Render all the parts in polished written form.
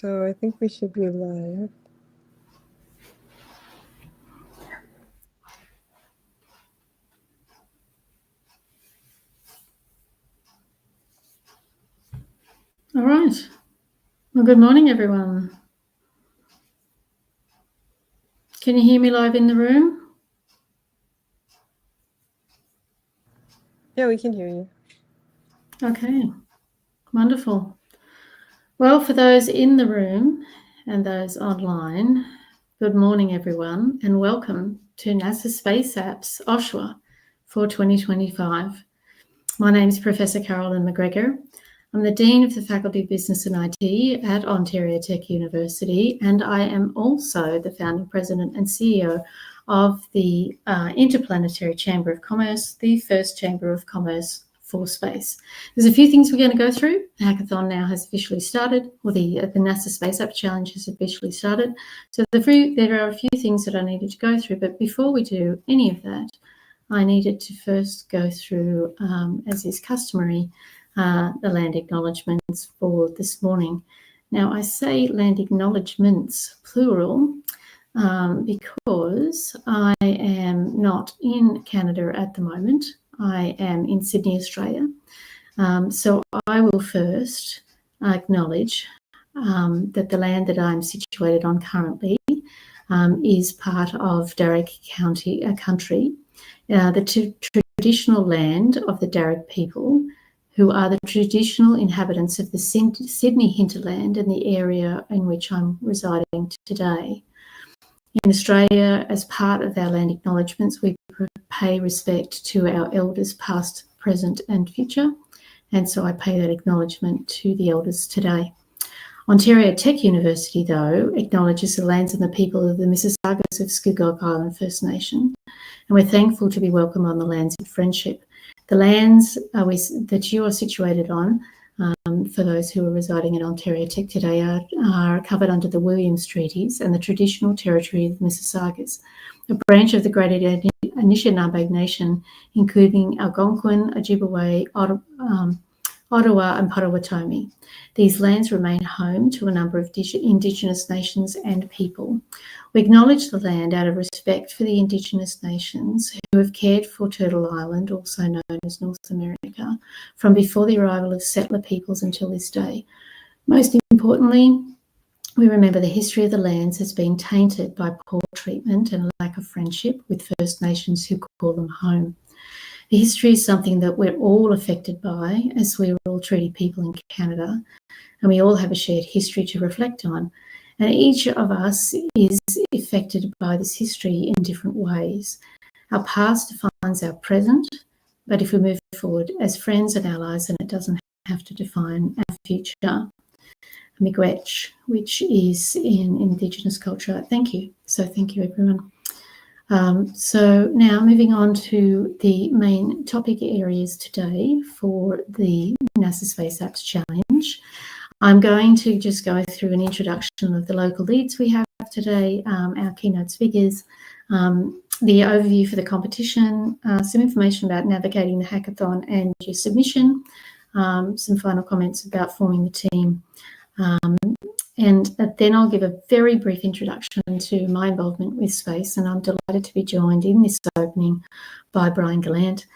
So I think we should be live. All right. Well, good morning, everyone. Can you hear me live in the room? Yeah, we can hear you. Okay, wonderful. Well, for those in the room and those online, good morning, everyone, and welcome to NASA Space Apps Oshawa for 2025. My name is Professor Carolyn McGregor. I'm the Dean of the Faculty of Business and IT at Ontario Tech University, and I am also the founding president and CEO of the Interplanetary Chamber of Commerce, the first Chamber of Commerce for space. There's a few things we're going to go through. The hackathon now has officially started, or the NASA Space App Challenge has officially started. So there are a few things that I needed to go through, but before we do any of that, I needed to first go through, as is customary, the land acknowledgements for this morning. Now, I say land acknowledgements, plural, because I am not in Canada at the moment. I am in Sydney, Australia. So I will first acknowledge that the land that I'm situated on currently is part of Darug country, the traditional land of the Darug people, who are the traditional inhabitants of the Sydney hinterland and the area in which I'm residing today. In Australia, as part of our land acknowledgements, we pay respect to our elders past, present and future, and so I pay that acknowledgement to the elders today. Ontario Tech University, though, acknowledges the lands and the people of the Mississaugas of Scugog Island First Nation, and we're thankful to be welcome on the lands of friendship. The lands that you are situated on, for those who are residing at Ontario Tech today, are covered under the Williams Treaties and the traditional territory of the Mississaugas, a branch of the Great Anishinaabe Nation, including Algonquin, Ojibwe, Ottawa and Potawatomi. These lands remain home to a number of Indigenous nations and people. We acknowledge the land out of respect for the Indigenous nations who have cared for Turtle Island, also known as North America, from before the arrival of settler peoples until this day. Most importantly, we remember the history of the lands has been tainted by poor treatment and lack of friendship with First Nations who call them home. The history is something that we're all affected by, as we're all treaty people in Canada, and we all have a shared history to reflect on. And each of us is affected by this history in different ways. Our past defines our present, but if we move forward as friends and allies, then it doesn't have to define our future. Miigwech, which is in Indigenous culture. Thank you. So thank you, everyone. So now moving on to the main topic areas today for the NASA Space Apps Challenge. I'm going to just go through an introduction of the local leads we have today, our keynote speakers, the overview for the competition, some information about navigating the hackathon and your submission, some final comments about forming the team, and then I'll give a very brief introduction to my involvement with space, and I'm delighted to be joined in this opening by Brian Gallant,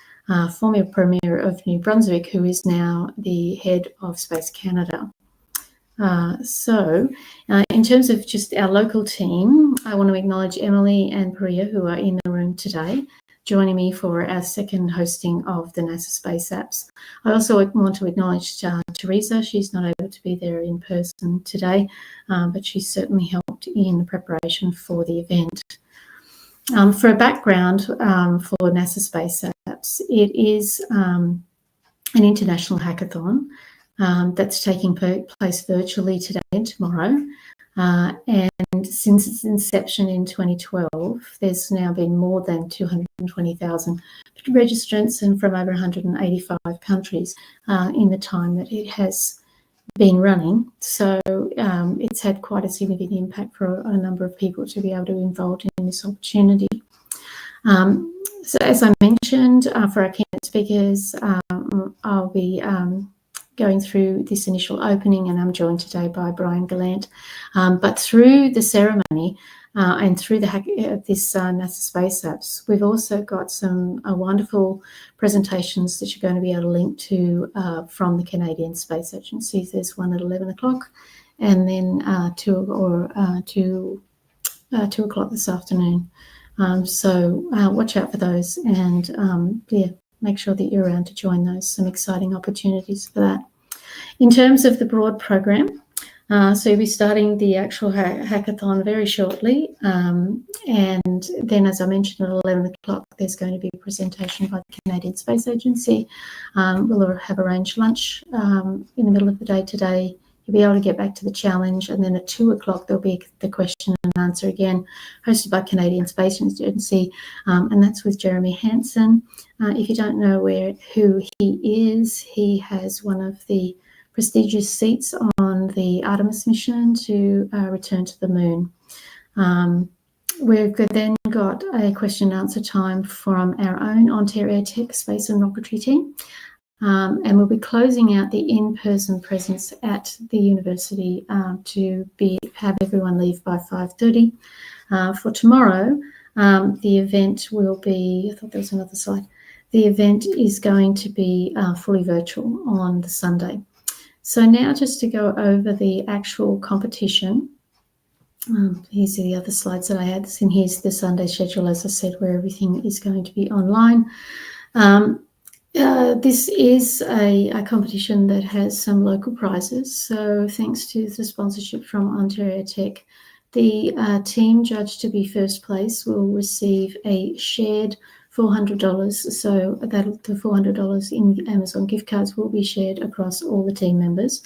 former Premier of New Brunswick, who is now the head of Space Canada. In terms of just our local team, I want to acknowledge Emily and Priya, who are in the room today, joining me for our second hosting of the NASA Space Apps. I also want to acknowledge Teresa. She's not able to be there in person today, but she's certainly helped in the preparation for the event. For a background for NASA Space Apps, it is an international hackathon that's taking place virtually today and tomorrow. And since its inception in 2012, there's now been more than 220,000 registrants and from over 185 countries in the time that it has been running. So it's had quite a significant impact for a number of people to be able to be involved in this opportunity. So as I mentioned, for our keynote speakers, I'll be going through this initial opening, and I'm joined today by Brian Gallant. But through the ceremony and through this NASA Space Apps, we've also got some wonderful presentations that you're going to be able to link to from the Canadian Space Agency. There's one at 11 o'clock, and then 2 o'clock this afternoon. So watch out for those, and make sure that you're around to join those. Some exciting opportunities for that. In terms of the broad program, so you'll be starting the actual hackathon very shortly, and then, as I mentioned, at 11 o'clock there's going to be a presentation by the Canadian Space Agency. We'll have arranged lunch in the middle of the day today. You'll be able to get back to the challenge, and then at 2 o'clock there'll be the question and answer again, hosted by Canadian Space Agency, and that's with Jeremy Hansen. If you don't know who he is, he has one of the prestigious seats on the Artemis mission to return to the moon. We've then got a question and answer time from our own Ontario Tech Space and Rocketry team. And we'll be closing out the in-person presence at the university to have everyone leave by 5:30. For tomorrow, the event will be, I thought there was another slide. The event is going to be fully virtual on the Sunday. So now just to go over the actual competition. Here's the other slides that I had, and here's the Sunday schedule, as I said, where everything is going to be online. This is a competition that has some local prizes. So thanks to the sponsorship from Ontario Tech, the team judged to be first place will receive a shared $400. So the $400 in Amazon gift cards will be shared across all the team members.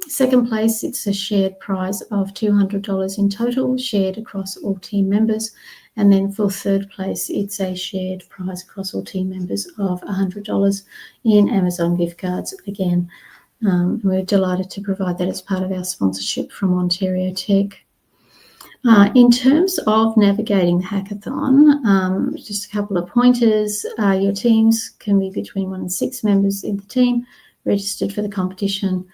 Second place, it's a shared prize of $200 in total, shared across all team members. And then for third place, it's a shared prize across all team members of $100 in Amazon gift cards. Again, we're delighted to provide that as part of our sponsorship from Ontario Tech. In terms of navigating the hackathon, just a couple of pointers. Your teams can be between 1 and 6 members in the team registered for the competition.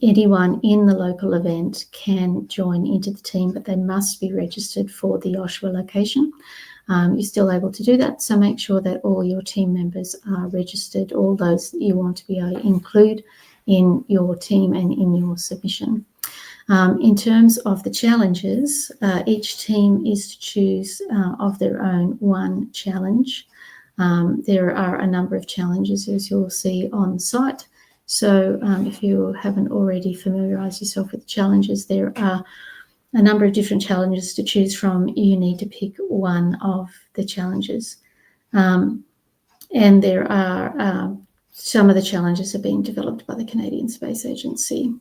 Anyone in the local event can join into the team, but they must be registered for the Oshawa location. You're still able to do that, so make sure that all your team members are registered, all those that you want to be able to include in your team and in your submission. In terms of the challenges, each team is to choose of their own one challenge. There are a number of challenges, as you'll see on site. So if you haven't already familiarised yourself with the challenges, there are a number of different challenges to choose from. You need to pick one of the challenges. And there are some of the challenges are being developed by the Canadian Space Agency.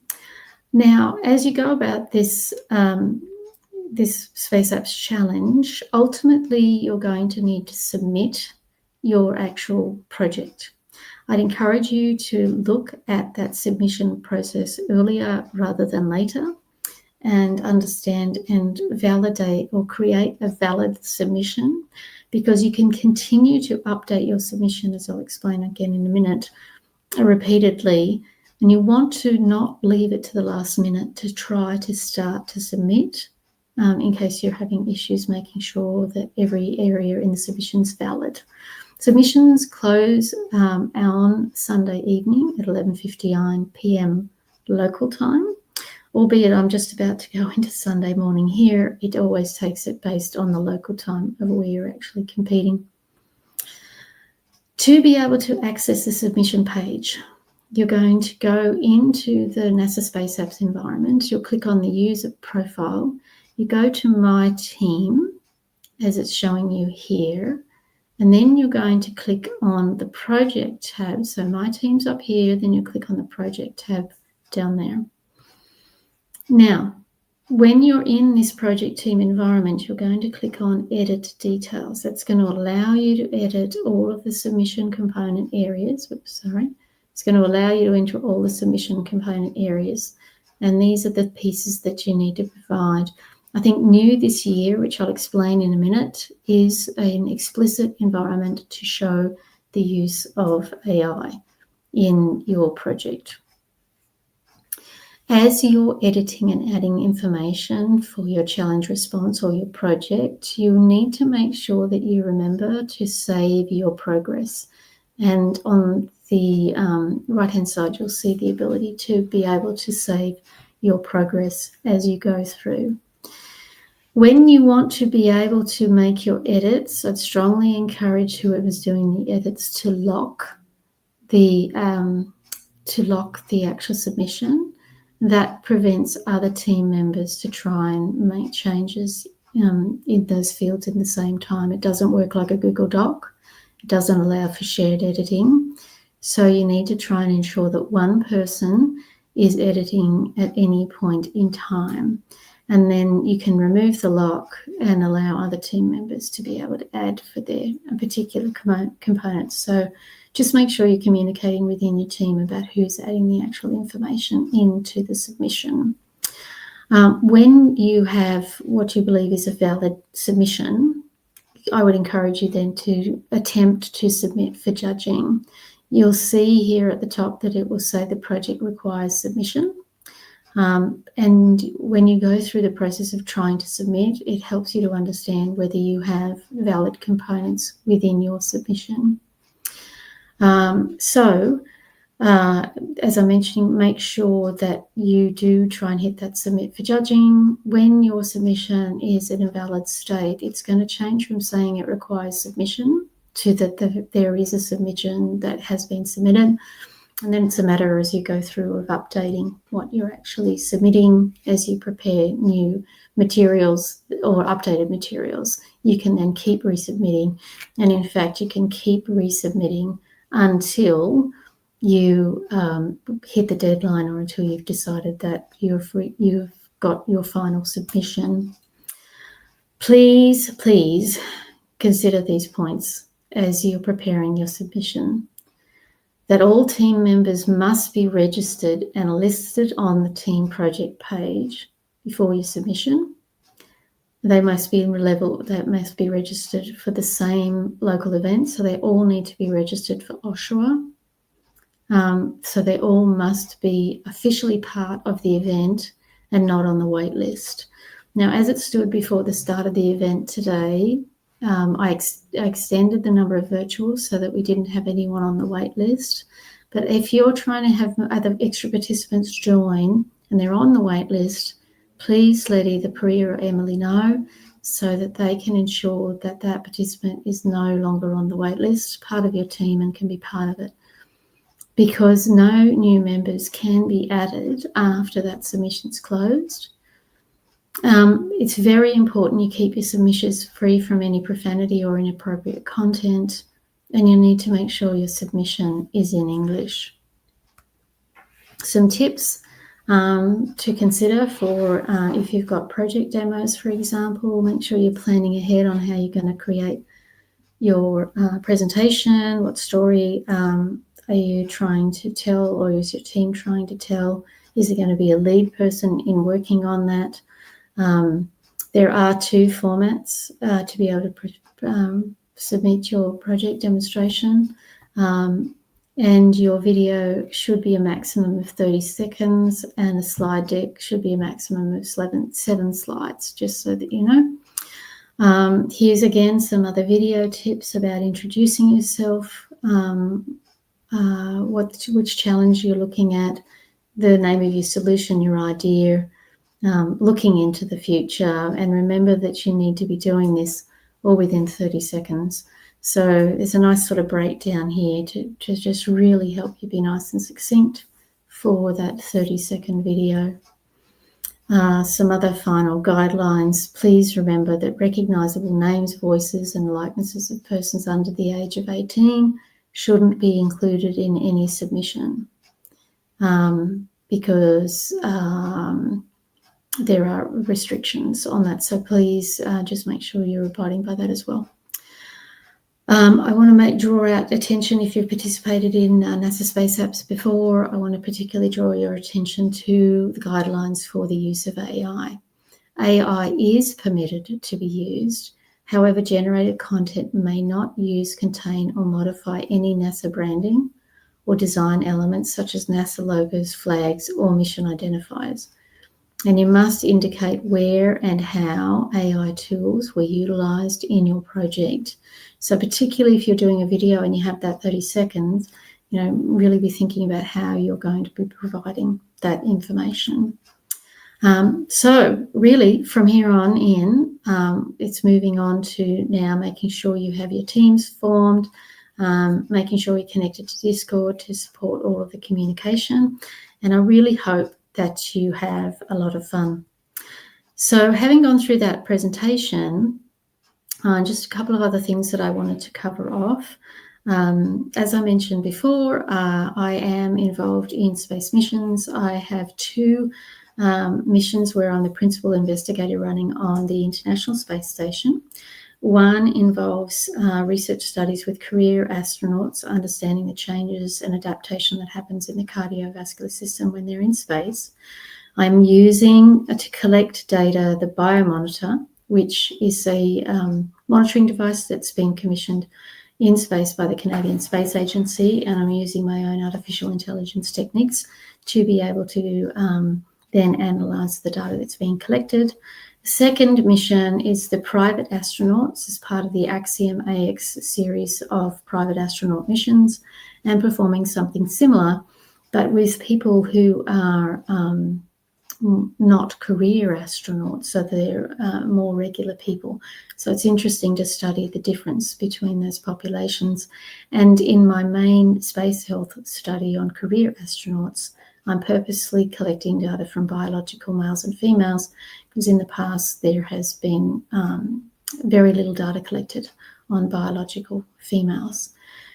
Now, as you go about this Space Apps Challenge, ultimately you're going to need to submit your actual project. I'd encourage you to look at that submission process earlier rather than later and understand and validate or create a valid submission, because you can continue to update your submission, as I'll explain again in a minute, repeatedly, and you want to not leave it to the last minute to try to start to submit in case you're having issues making sure that every area in the submission is valid. Submissions close on Sunday evening at 11:59 p.m. local time, albeit I'm just about to go into Sunday morning here. It always takes it based on the local time of where you're actually competing. To be able to access the submission page, you're going to go into the NASA Space Apps environment. You'll click on the user profile. You go to My Team, as it's showing you here. And then you're going to click on the project tab. So My Team's up here, then you click on the project tab down there. Now, when you're in this project team environment, you're going to click on Edit Details. That's going to allow you to edit all of the submission component areas. It's going to allow you to enter all the submission component areas. And these are the pieces that you need to provide. I think new this year, which I'll explain in a minute, is an explicit environment to show the use of AI. in your project. As you're editing and adding information for your challenge response or your project, you need to make sure that you remember to save your progress. And on the right-hand side, you'll see the ability to be able to save your progress as you go through. When you want to be able to make your edits, I'd strongly encourage whoever's doing the edits to lock the actual submission. That prevents other team members to try and make changes in those fields in the same time. It doesn't work like a Google Doc. It doesn't allow for shared editing. So you need to try and ensure that one person is editing at any point in time. And then you can remove the lock and allow other team members to be able to add for their particular components. So just make sure you're communicating within your team about who's adding the actual information into the submission. When you have what you believe is a valid submission, I would encourage you then to attempt to submit for judging. You'll see here at the top that it will say the project requires submission. And when you go through the process of trying to submit, it helps you to understand whether you have valid components within your submission. As I mentioned, make sure that you do try and hit that submit for judging. When your submission is in a valid state, it's going to change from saying it requires submission to that there is a submission that has been submitted. And then it's a matter as you go through of updating what you're actually submitting as you prepare new materials or updated materials. You can then keep resubmitting. And in fact, you can keep resubmitting until you hit the deadline or until you've decided that you've got your final submission. Please consider these points as you're preparing your submission. That all team members must be registered and listed on the team project page before your submission. They must be registered for the same local event, so they all need to be registered for Oshawa. So they all must be officially part of the event and not on the wait list. Now, as it stood before the start of the event today, I extended the number of virtuals so that we didn't have anyone on the wait list. But if you're trying to have other extra participants join and they're on the wait list, please let either Priya or Emily know so that they can ensure that that participant is no longer on the wait list, part of your team, and can be part of it. Because no new members can be added after that submission's closed. It's very important you keep your submissions free from any profanity or inappropriate content, and you need to make sure your submission is in English. Some tips to consider for if you've got project demos, for example, make sure you're planning ahead on how you're going to create your presentation. What story are you trying to tell, or is your team trying to tell? Is there going to be a lead person in working on that? There are two formats to be able to submit your project demonstration, and your video should be a maximum of 30 seconds and a slide deck should be a maximum of 7 slides, just so that you know. Here's again some other video tips about introducing yourself, which challenge you're looking at, the name of your solution, your idea, looking into the future, and remember that you need to be doing this all within 30 seconds. So there's a nice sort of breakdown here to just really help you be nice and succinct for that 30-second video. Some other final guidelines. Please remember that recognisable names, voices and likenesses of persons under the age of 18 shouldn't be included in any submission because there are restrictions on that. So please just make sure you're abiding by that as well. I want to draw out attention, if you've participated in NASA Space Apps before, I want to particularly draw your attention to the guidelines for the use of AI. AI is permitted to be used. However, generated content may not use, contain or modify any NASA branding or design elements such as NASA logos, flags, or mission identifiers. And you must indicate where and how AI tools were utilised in your project. So particularly if you're doing a video and you have that 30 seconds, really be thinking about how you're going to be providing that information. So really from here on in, it's moving on to now making sure you have your teams formed, making sure you're connected to Discord to support all of the communication. And I really hope that you have a lot of fun. So having gone through that presentation, just a couple of other things that I wanted to cover off. As I mentioned before, I am involved in space missions. I have 2 missions where I'm the principal investigator running on the International Space Station. One involves research studies with career astronauts, understanding the changes and adaptation that happens in the cardiovascular system when they're in space. I'm using to collect data the Biomonitor, which is a monitoring device that's been commissioned in space by the Canadian Space Agency, and I'm using my own artificial intelligence techniques to be able to then analyse the data that's being collected. The second mission is the private astronauts as part of the Axiom AX series of private astronaut missions, and performing something similar, but with people who are not career astronauts, so they're more regular people. So it's interesting to study the difference between those populations. And in my main space health study on career astronauts, I'm purposely collecting data from biological males and females, because in the past there has been very little data collected on biological females.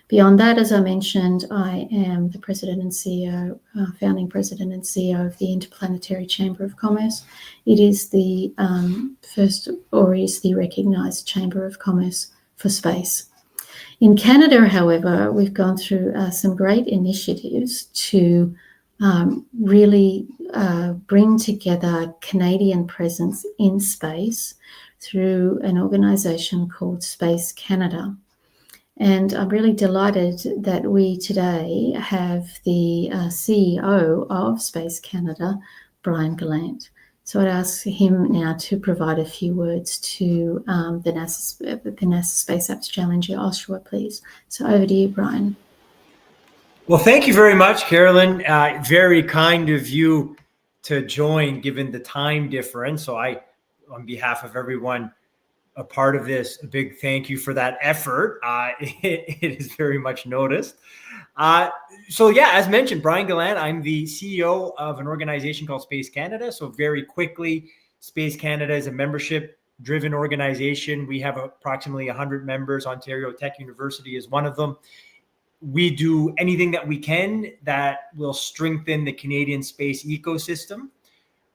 Beyond that, as I mentioned, I am the president and CEO, founding president and CEO of the Interplanetary Chamber of Commerce. It is the is the recognised Chamber of Commerce for space. In Canada, however, we've gone through some great initiatives to really bring together Canadian presence in space through an organisation called Space Canada. And I'm really delighted that we today have the CEO of Space Canada, Brian Gallant. So I'd ask him now to provide a few words to the NASA Space Apps Challenge Oshawa, please. So over to you, Brian. Well, thank you very much, Carolyn. Very kind of you to join, given the time difference. So on behalf of everyone a part of this, a big thank you for that effort. It is very much noticed. So yeah, as mentioned, Brian Gallant, I'm the CEO of an organization called Space Canada. So very quickly, Space Canada is a membership-driven organization. We have approximately 100 members. Ontario Tech University is one of them. We do anything that we can that will strengthen the Canadian space ecosystem,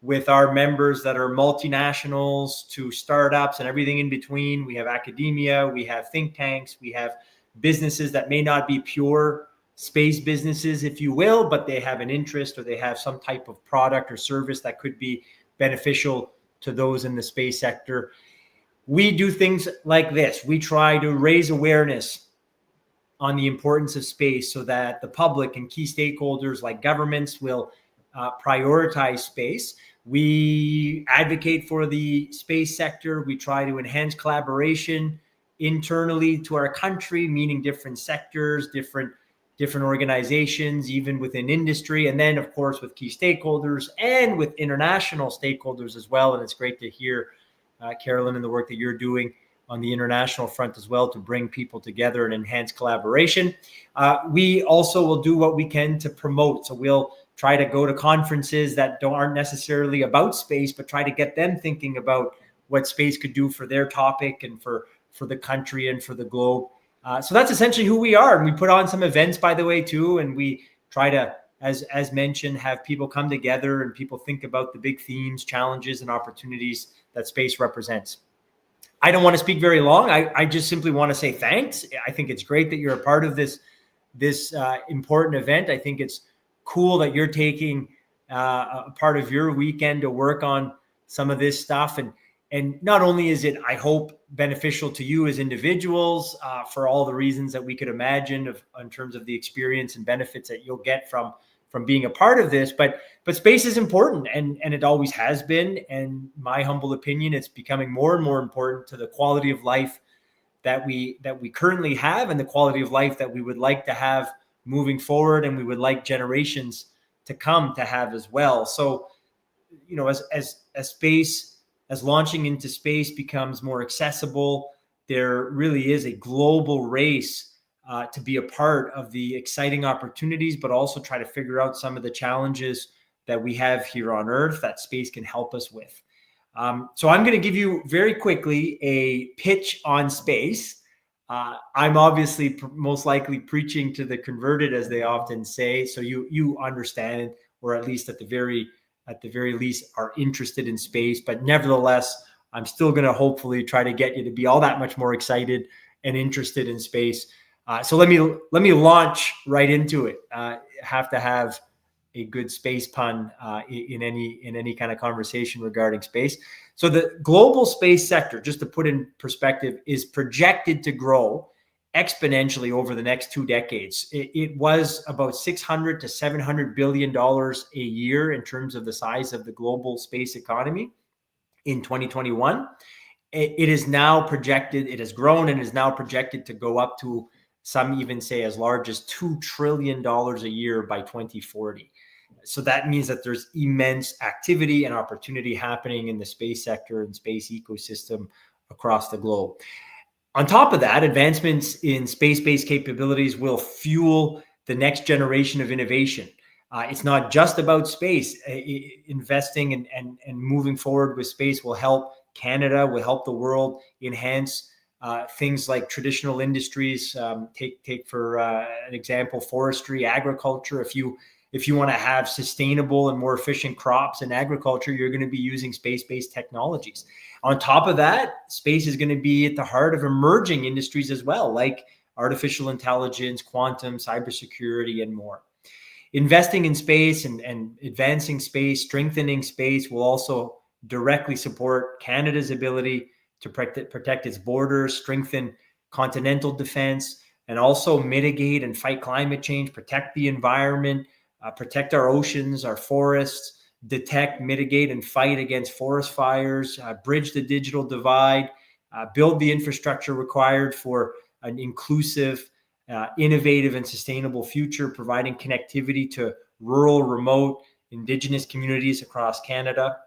with our members that are multinationals to startups and everything in between. We have academia, we have think tanks, we have businesses that may not be pure space businesses, if you will, but they have an interest or they have some type of product or service that could be beneficial to those in the space sector. We do things like this. We try to raise awareness on the importance of space so that the public and key stakeholders like governments will prioritize space. We advocate for the space sector. We try to enhance collaboration internally to our country, meaning different sectors, different organizations, even within industry, and then of course with key stakeholders and with international stakeholders as well. And it's great to hear, Carolyn, and the work that you're doing on the international front as well to bring people together and enhance collaboration. We also will do what we can to promote. So we'll try to go to conferences that aren't necessarily about space, but try to get them thinking about what space could do for their topic and for the country and for the globe. So that's essentially who we are. And we put on some events, by the way, too. And we try to, as mentioned, have people come together and people think about the big themes, challenges, and opportunities that space represents. I don't want to speak very long. I just simply want to say thanks. I think it's great that you're a part of this important event. I think it's cool that you're taking a part of your weekend to work on some of this stuff. And And not only is it, I hope, beneficial to you as individuals for all the reasons that we could imagine in terms of the experience and benefits that you'll get from being a part of this, but space is important, and it always has been. And my humble opinion, it's becoming more and more important to the quality of life that we currently have, and the quality of life that we would like to have moving forward, and we would like generations to come to have as well. So, as launching into space becomes more accessible, there really is a global race to be a part of the exciting opportunities, but also try to figure out some of the challenges that we have here on Earth that space can help us with. So I'm going to give you very quickly a pitch on space. I'm obviously most likely preaching to the converted, as they often say. So you understand, or at least at the very least are interested in space. But nevertheless, I'm still going to hopefully try to get you to be all that much more excited and interested in space. So let me launch right into it. Have to have a good space pun in any kind of conversation regarding space. So the global space sector, just to put in perspective, is projected to grow exponentially over the next 2 decades. It was about $600 to $700 billion a year in terms of the size of the global space economy in 2021. It is now projected, it has grown and is now projected to go up to, some even say, as large as $2 trillion a year by 2040. So that means that there's immense activity and opportunity happening in the space sector and space ecosystem across the globe. On top of that, advancements in space-based capabilities will fuel the next generation of innovation. It's not just about space. Investing and moving forward with space will help Canada, will help the world enhance things like traditional industries. Take for an example, forestry, agriculture. If you want to have sustainable and more efficient crops in agriculture, you're going to be using space-based technologies. On top of that, space is going to be at the heart of emerging industries as well, like artificial intelligence, quantum, cybersecurity, and more. Investing in space and advancing space, strengthening space will also directly support Canada's ability to protect its borders, strengthen continental defense, and also mitigate and fight climate change, protect the environment, protect our oceans, our forests, detect, mitigate, and fight against forest fires, bridge the digital divide, build the infrastructure required for an inclusive, innovative, and sustainable future, providing connectivity to rural, remote, Indigenous communities across Canada.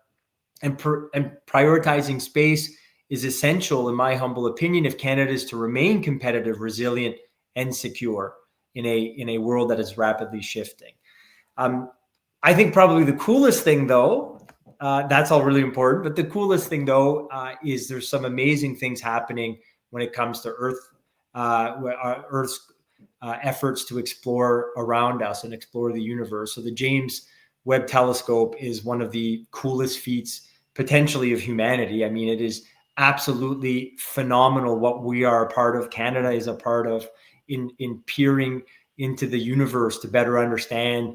And prioritizing space is essential, in my humble opinion, if Canada is to remain competitive, resilient, and secure in a world that is rapidly shifting. I think probably the coolest thing, though, that's all really important, but the coolest thing, though, is there's some amazing things happening when it comes to Earth's efforts to explore around us and explore the universe. So the James Webb Telescope is one of the coolest feats potentially of humanity. I mean, it is absolutely phenomenal what we are a part of, Canada is a part of, in peering into the universe to better understand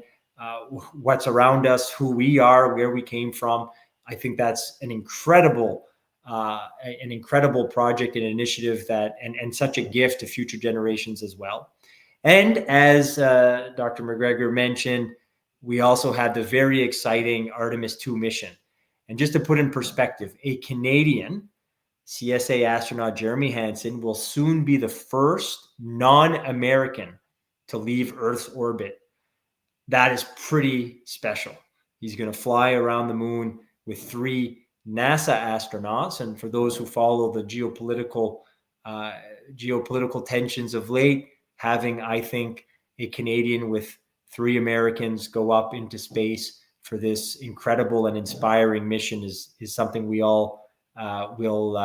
what's around us, who we are, where we came from. I think that's an incredible project and initiative and such a gift to future generations as well. And as Dr. McGregor mentioned, we also had the very exciting Artemis 2 mission. And just to put in perspective, a Canadian CSA astronaut, Jeremy Hansen, will soon be the first non-American to leave Earth's orbit. That is pretty special. He's going to fly around the moon with 3 NASA astronauts. And for those who follow the geopolitical tensions of late, having, I think, a Canadian with 3 Americans go up into space for this incredible and inspiring mission is something we all will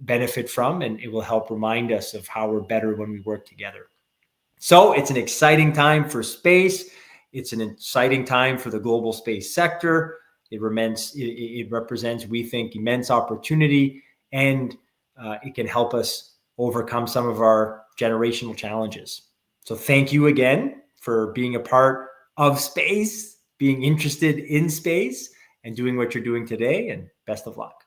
benefit from, and it will help remind us of how we're better when we work together. So it's an exciting time for space. It's an exciting time for the global space sector. It represents, we think, immense opportunity, and it can help us overcome some of our generational challenges. So thank you again for being a part of space, being interested in space, and doing what you're doing today, and best of luck.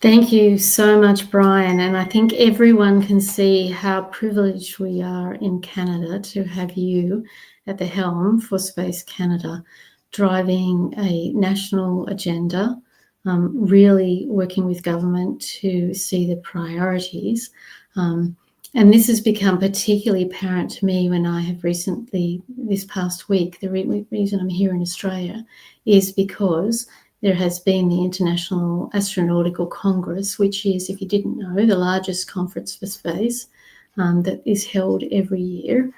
Thank you so much, Brian. And I think everyone can see how privileged we are in Canada to have you at the helm for Space Canada, driving a national agenda, really working with government to see the priorities. And this has become particularly apparent to me when I have recently, this past week, the reason I'm here in Australia is because there has been the International Astronautical Congress, which is, if you didn't know, the largest conference for space that is held every year.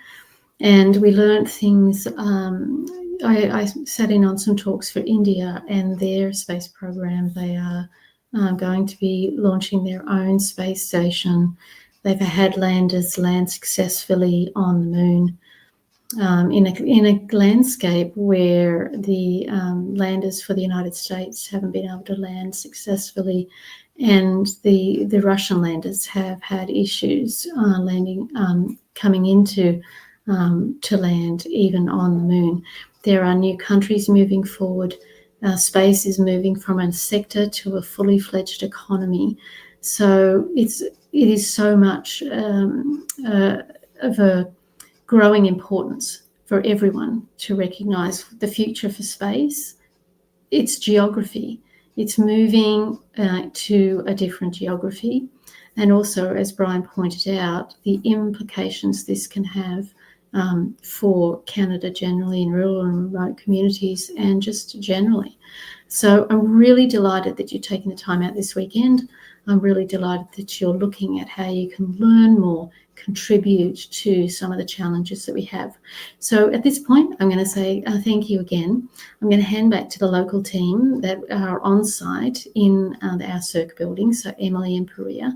And we learned things. I sat in on some talks for India and their space program. They are going to be launching their own space station. They've had landers land successfully on the moon. In a landscape where the landers for the United States haven't been able to land successfully, and the Russian landers have had issues landing, coming into to land even on the moon. There are new countries moving forward. Space is moving from a sector to a fully fledged economy. So it is so much of a growing importance for everyone to recognise the future for space. It's geography. It's moving to a different geography. And also, as Brian pointed out, the implications this can have for Canada generally in rural and remote communities and just generally. So I'm really delighted that you're taking the time out this weekend. I'm really delighted that you're looking at how you can learn more, contribute to some of the challenges that we have. So at this point, I'm going to say thank you again. I'm going to hand back to the local team that are on site in our Cirque building, so Emily and Perea,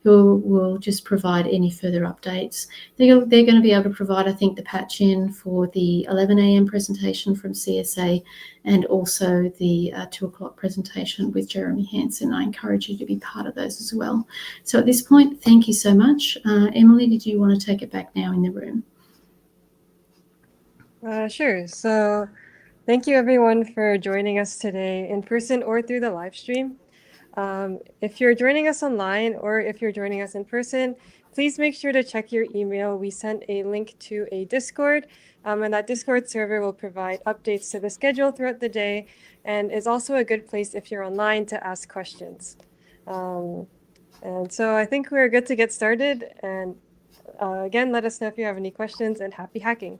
who will just provide any further updates. They're going to be able to provide, I think, the patch in for the 11 a.m. presentation from CSA and also the 2 o'clock presentation with Jeremy Hansen. I encourage you to be part of those as well. So at this point, thank you so much. Emily, did you want to take it back now in the room? Sure. So thank you everyone for joining us today in person or through the live stream. If you're joining us online or if you're joining us in person, please make sure to check your email. We sent a link to a Discord, and that Discord server will provide updates to the schedule throughout the day and is also a good place if you're online to ask questions. And so I think we're good to get started. And again, let us know if you have any questions, and happy hacking.